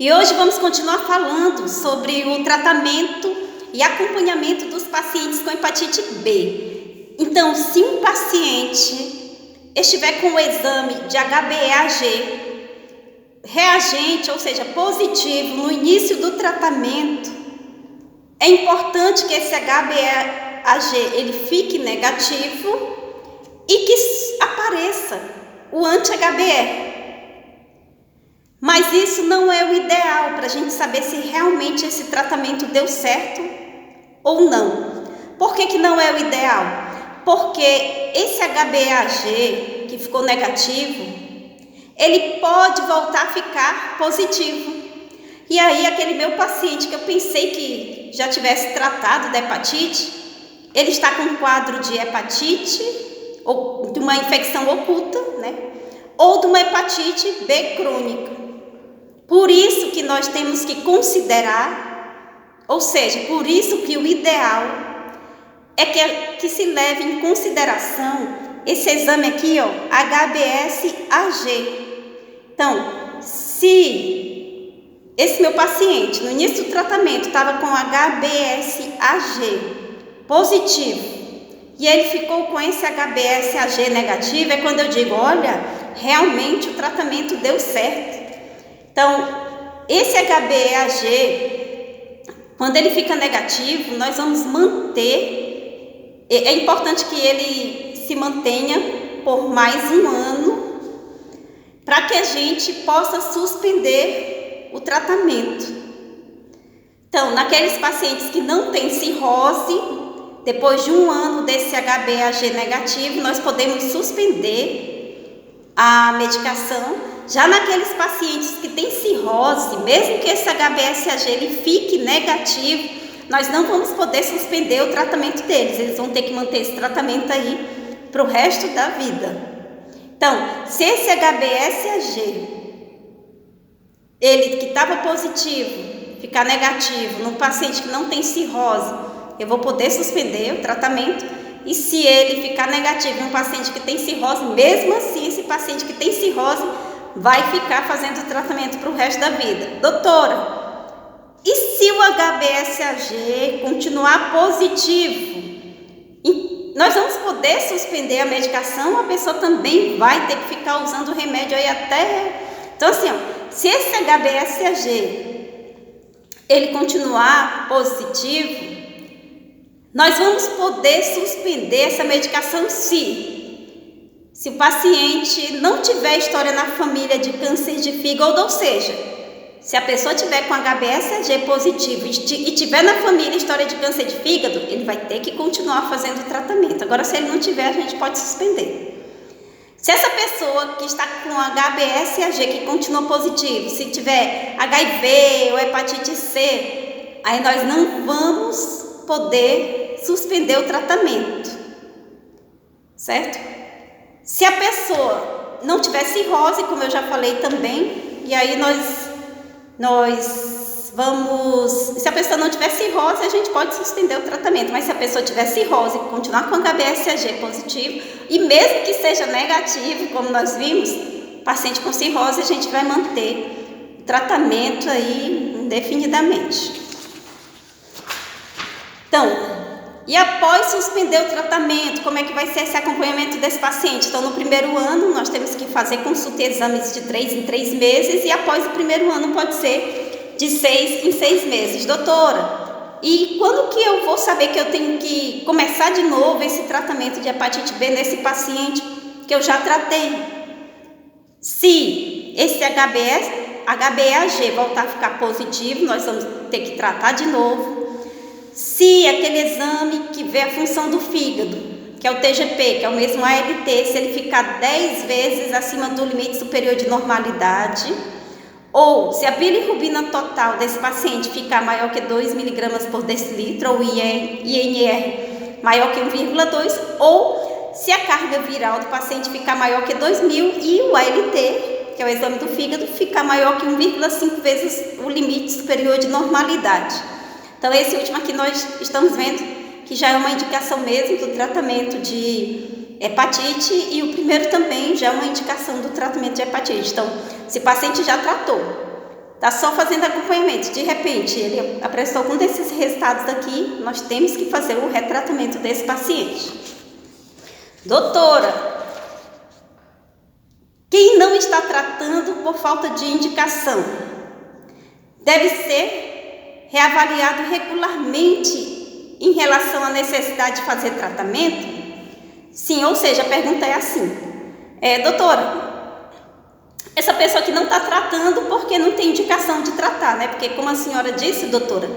E hoje vamos continuar falando sobre o tratamento e acompanhamento dos pacientes com hepatite B. Então, se um paciente estiver com o exame de HbA1c reagente, ou seja, positivo no início do tratamento, é importante que esse HbA1c ele fique negativo e que apareça o anti-HbE. Mas isso não é o ideal para a gente saber se realmente esse tratamento deu certo ou não. Por que não é o ideal? Porque esse HbA1c que ficou negativo, ele pode voltar a ficar positivo. E aí aquele meu paciente que eu pensei que já tivesse tratado da hepatite, ele está com um quadro de hepatite ou de uma infecção oculta, né? Ou de uma hepatite B crônica. Por isso que nós temos que considerar, ou seja, por isso que o ideal é que se leve em consideração esse exame aqui, ó, HbS-Ag. Então, se esse meu paciente no início do tratamento estava com HbS-Ag positivo e ele ficou com esse HbS-Ag negativo, é quando eu digo, olha, realmente o tratamento deu certo. Então, esse HbA1c, quando ele fica negativo, nós vamos manter, é importante que ele se mantenha por mais um ano, para que a gente possa suspender o tratamento. Então, naqueles pacientes que não têm cirrose, depois de um ano desse HbA1c negativo, nós podemos suspender a medicação. Já naqueles pacientes que têm cirrose, mesmo que esse HbS-Ag ele fique negativo, nós não vamos poder suspender o tratamento deles. Eles vão ter que manter esse tratamento aí para o resto da vida. Então, se esse HbS-Ag, ele que estava positivo, ficar negativo no paciente que não tem cirrose, eu vou poder suspender o tratamento. E se ele ficar negativo em um paciente que tem cirrose, mesmo assim, esse paciente que tem cirrose vai ficar fazendo o tratamento para o resto da vida. Doutora, e se o HbS-Ag continuar positivo? Nós vamos poder suspender a medicação ou a pessoa também vai ter que ficar usando o remédio aí até... Então assim, ó, se esse HbS-Ag ele continuar positivo, nós vamos poder suspender essa medicação se o paciente não tiver história na família de câncer de fígado, ou seja, se a pessoa tiver com HbS-Ag positivo e tiver na família história de câncer de fígado, ele vai ter que continuar fazendo o tratamento. Agora, se ele não tiver, a gente pode suspender. Se essa pessoa que está com HbS-Ag que continua positivo, se tiver HIV ou hepatite C, aí nós não vamos poder suspender o tratamento, certo? Se a pessoa não tiver cirrose, como eu já falei também, e aí nós vamos... Se a pessoa não tiver cirrose, a gente pode suspender o tratamento, mas se a pessoa tiver cirrose e continuar com HbS-Ag positivo, e mesmo que seja negativo, como nós vimos, paciente com cirrose, a gente vai manter o tratamento aí indefinidamente. Então, e após suspender o tratamento, como é que vai ser esse acompanhamento desse paciente? Então, no primeiro ano, nós temos que fazer consulta e exames de 3 em 3 meses, e após o primeiro ano pode ser de 6 em 6 meses. Doutora, e quando que eu vou saber que eu tenho que começar de novo esse tratamento de hepatite B nesse paciente que eu já tratei? Se esse HbA1c voltar a ficar positivo, nós vamos ter que tratar de novo. Se aquele exame que vê a função do fígado, que é o TGP, que é o mesmo ALT, se ele ficar 10 vezes acima do limite superior de normalidade, ou se a bilirrubina total desse paciente ficar maior que 2 mg por decilitro, ou INR maior que 1,2, ou se a carga viral do paciente ficar maior que 2.000 e o ALT, que é o exame do fígado, ficar maior que 1,5 vezes o limite superior de normalidade. Então, esse último aqui nós estamos vendo que já é uma indicação mesmo do tratamento de hepatite, e o primeiro também já é uma indicação do tratamento de hepatite. Então, se o paciente já tratou está só fazendo acompanhamento, de repente ele apresentou algum desses resultados aqui, nós temos que fazer o retratamento desse paciente. Doutora, quem não está tratando por falta de indicação deve ser reavaliado regularmente em relação à necessidade de fazer tratamento? Sim, ou seja, a pergunta é assim, doutora, essa pessoa que não está tratando porque não tem indicação de tratar, né? Porque como a senhora disse, doutora,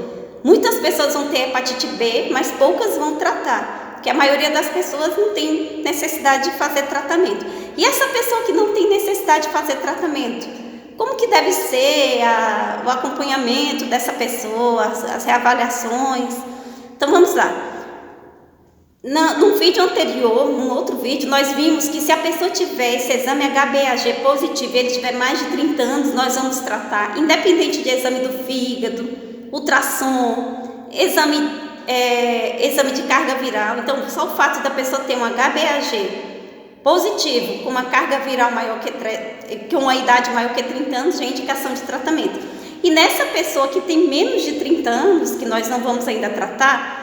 muitas pessoas vão ter hepatite B, mas poucas vão tratar, porque a maioria das pessoas não tem necessidade de fazer tratamento. E essa pessoa que não tem necessidade de fazer tratamento, como que deve ser o acompanhamento dessa pessoa, as reavaliações? Então vamos lá. Num vídeo anterior, num outro vídeo, nós vimos que se a pessoa tiver esse exame HbA1c positivo e ele tiver mais de 30 anos, nós vamos tratar, independente de exame do fígado, ultrassom, exame de carga viral. Então, só o fato da pessoa ter um HbA1c positivo, com uma carga viral maior que uma idade maior que 30 anos, já é indicação de tratamento. E nessa pessoa que tem menos de 30 anos, que nós não vamos ainda tratar,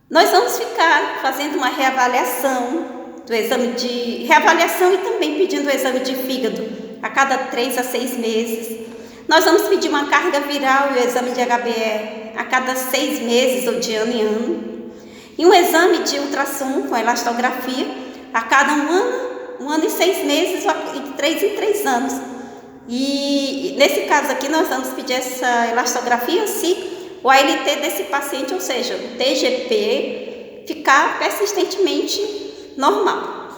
nós vamos ficar fazendo uma reavaliação do exame de reavaliação e também pedindo o exame de fígado a cada 3 a 6 meses. Nós vamos pedir uma carga viral e o exame de HbE a cada 6 meses ou de ano em ano. E um exame de ultrassom com elastografia a cada 1 ano e 6 meses ou de 3 em 3 anos. E nesse caso aqui nós vamos pedir essa elastografia se o ALT desse paciente, ou seja, o TGP, ficar persistentemente normal.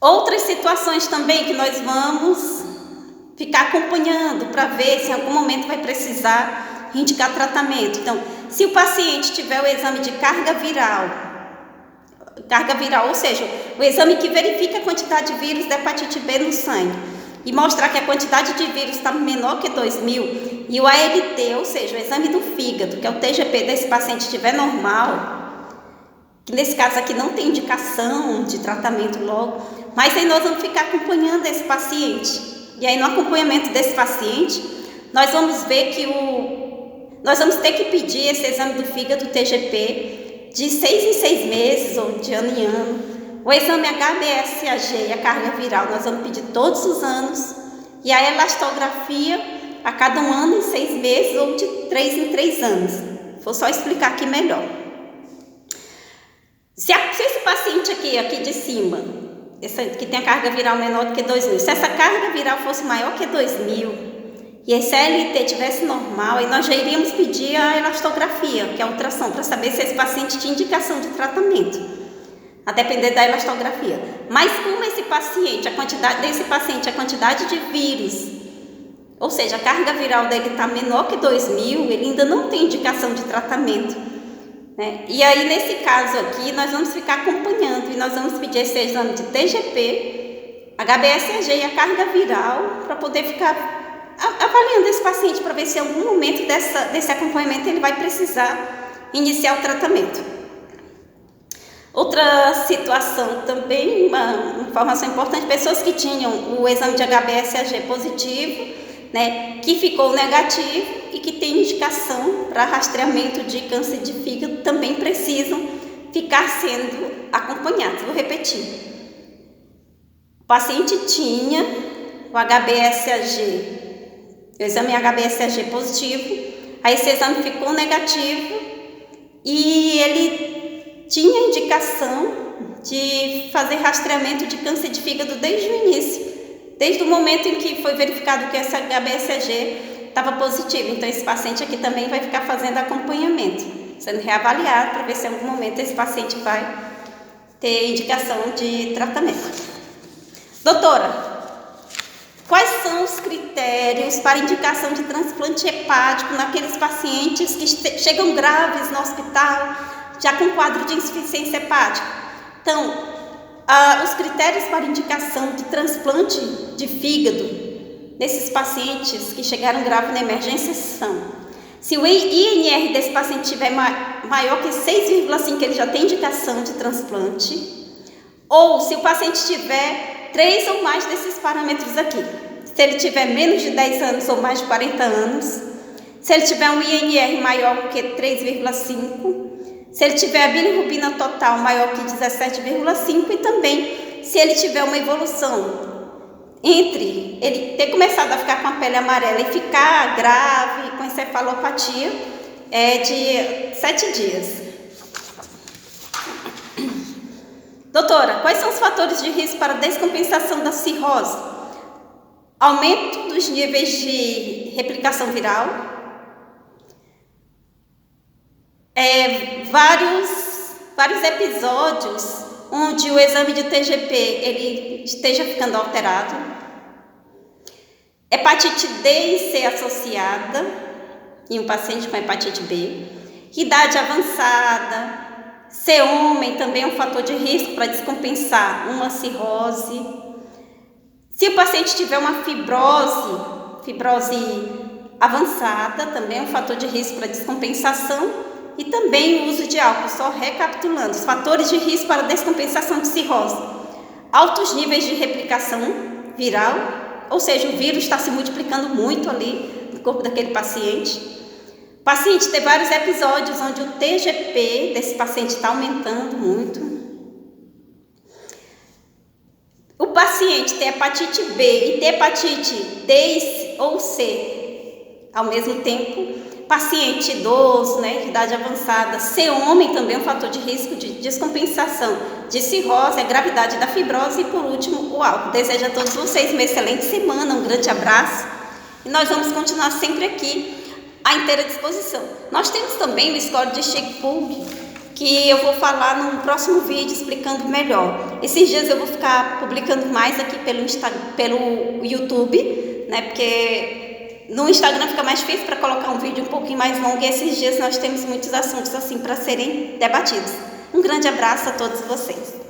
Outras situações também que nós vamos ficar acompanhando para ver se em algum momento vai precisar indicar tratamento. Então, se o paciente tiver o exame de carga viral, ou seja, o exame que verifica a quantidade de vírus da hepatite B no sangue, e mostrar que a quantidade de vírus está menor que 2.000, e o ALT, ou seja, o exame do fígado, que é o TGP desse paciente, estiver normal, que nesse caso aqui não tem indicação de tratamento logo, mas aí nós vamos ficar acompanhando esse paciente. E aí no acompanhamento desse paciente, nós vamos ver que nós vamos ter que pedir esse exame do fígado TGP de 6 em 6 meses ou de ano em ano. O exame HbS-AG e a carga viral nós vamos pedir todos os anos, e a elastografia a cada 1 ano e 6 meses ou de 3 em 3 anos. Vou só explicar aqui melhor. Se esse paciente aqui de cima, que tem a carga viral menor do que 2.000, se essa carga viral fosse maior que 2.000 e esse ALT tivesse normal, aí nós já iríamos pedir a elastografia, que é a ultrassom, para saber se esse paciente tinha indicação de tratamento, a depender da elastografia. Mas como a quantidade de vírus, ou seja, a carga viral dele está menor que 2.000, ele ainda não tem indicação de tratamento, né? E aí, nesse caso aqui, nós vamos ficar acompanhando e nós vamos pedir esse exame de TGP, HbS-AG e a carga viral para poder ficar avaliando esse paciente para ver se em algum momento desse acompanhamento ele vai precisar iniciar o tratamento. Outra situação também, uma informação importante, pessoas que tinham o exame de HbS-AG positivo, né, que ficou negativo e que tem indicação para rastreamento de câncer de fígado, também precisam ficar sendo acompanhados. Vou repetir. O paciente tinha o HbS-AG, o exame HbS-AG positivo, aí esse exame ficou negativo e ele tinha indicação de fazer rastreamento de câncer de fígado desde o início, desde o momento em que foi verificado que esse HbS-AG estava positivo. Então esse paciente aqui também vai ficar fazendo acompanhamento, sendo reavaliado para ver se em algum momento esse paciente vai ter indicação de tratamento. Doutora, quais são os critérios para indicação de transplante hepático naqueles pacientes que chegam graves no hospital, já com quadro de insuficiência hepática? Então, os critérios para indicação de transplante de fígado nesses pacientes que chegaram graves na emergência são: se o INR desse paciente tiver maior que 6,5, ele já tem indicação de transplante, ou se o paciente tiver 3 ou mais desses parâmetros aqui. se ele tiver menos de 10 anos ou mais de 40 anos, se ele tiver um INR maior que 3,5, se ele tiver a bilirrubina total maior que 17,5 e também se ele tiver uma evolução entre ele ter começado a ficar com a pele amarela e ficar grave com encefalopatia de 7 dias. Doutora, quais são os fatores de risco para a descompensação da cirrose? Aumento dos níveis de replicação viral, vários episódios onde o exame de TGP ele esteja ficando alterado, hepatite D e C associada em um paciente com hepatite B, idade avançada, ser homem também é um fator de risco para descompensar uma cirrose. Se o paciente tiver uma fibrose avançada, também é um fator de risco para descompensação. E também o uso de álcool, só recapitulando, os fatores de risco para descompensação de cirrose. Altos níveis de replicação viral, ou seja, o vírus está se multiplicando muito ali no corpo daquele paciente. O paciente ter vários episódios onde o TGP desse paciente está aumentando muito. O paciente ter hepatite B e ter hepatite D ou C ao mesmo tempo. Paciente idoso, de idade avançada, ser homem também é um fator de risco de descompensação de cirrose, a gravidade da fibrose e, por último, o álcool. Desejo a todos vocês uma excelente semana, um grande abraço e nós vamos continuar sempre aqui à inteira disposição. Nós temos também o score de Shake-Pug, que eu vou falar num próximo vídeo explicando melhor. Esses dias eu vou ficar publicando mais aqui pelo YouTube, porque no Instagram fica mais difícil para colocar um vídeo um pouquinho mais longo e esses dias nós temos muitos assuntos assim para serem debatidos. Um grande abraço a todos vocês.